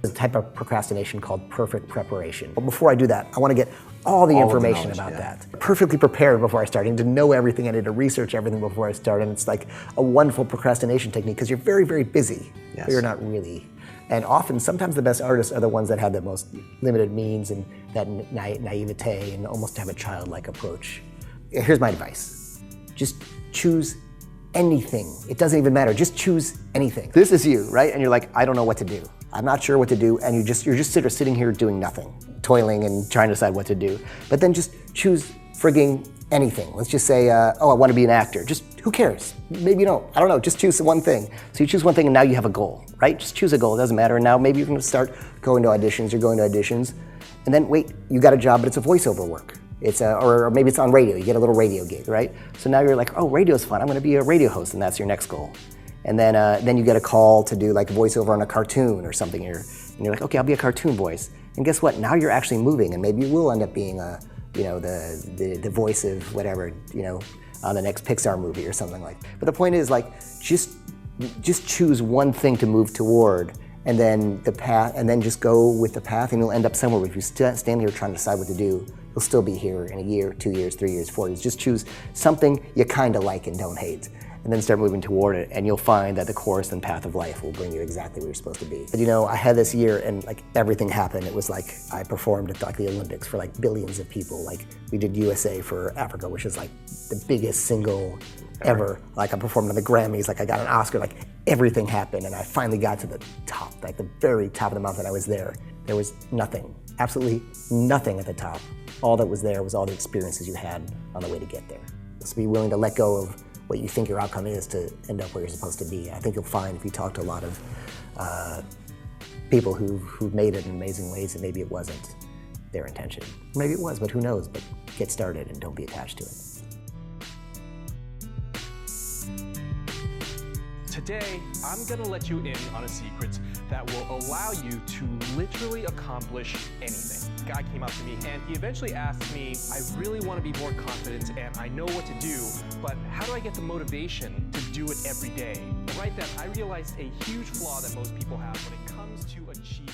There's a type of procrastination called perfect preparation. But before I do that, I want to get all the information about that. Perfectly prepared before I start. I need to know everything. I need to research everything before I start. And it's like a wonderful procrastination technique because you're very, very busy. But you're not really. And often, sometimes the best artists are the ones that have the most limited means and that naivete and almost have a childlike approach. Here's my advice. Just choose anything. It doesn't even matter. Just choose anything. This is you, right? And you're like, I don't know what to do. I'm not sure what to do. And you're just sitting here doing nothing, toiling and trying to decide what to do. But then just choose frigging anything. Let's just say, oh, I want to be an actor. Just, who cares? Maybe you don't. I don't know. Just choose one thing. So you choose one thing and now you have a goal, right? Just choose a goal. It doesn't matter. And now maybe you're going to start going to auditions. You're going to auditions. And then wait, you got a job, but it's a voiceover work. It's or maybe it's on radio. You get a little radio gig, right? So now you're like, oh, radio's fun. I'm going to be a radio host, and that's your next goal. And then you get a call to do like voiceover on a cartoon or something. And you're like, okay, I'll be a cartoon voice. And guess what? Now you're actually moving, and maybe you will end up being the voice of whatever, on the next Pixar movie or something like that. But the point is, like, just choose one thing to move toward, and then the path, and then just go with the path, and you'll end up somewhere. If you stand here trying to decide what to do, you'll still be here in a year, 2 years, 3 years, 4 years. Just choose something you kind of like and don't hate, and then start moving toward it, and you'll find that the course and path of life will bring you exactly where you're supposed to be. But I had this year, and like everything happened. It was like I performed at like the Olympics for like billions of people. Like we did USA for Africa, which is like the biggest single ever. Like I performed on the Grammys, like I got an Oscar, like everything happened, and I finally got to the top, like the very top of the mountain. I was there. There was nothing, absolutely nothing at the top. All that was there was all the experiences you had on the way to get there. So be willing to let go of what you think your outcome is to end up where you're supposed to be. I think you'll find if you talk to a lot of people who've made it in amazing ways that maybe it wasn't their intention. Maybe it was, but who knows? But get started and don't be attached to it. Today, I'm gonna let you in on a secret that will allow you to literally accomplish anything. A guy came up to me and he eventually asked me, I really want to be more confident and I know what to do, but how do I get the motivation to do it every day? And right then, I realized a huge flaw that most people have when it comes to achieving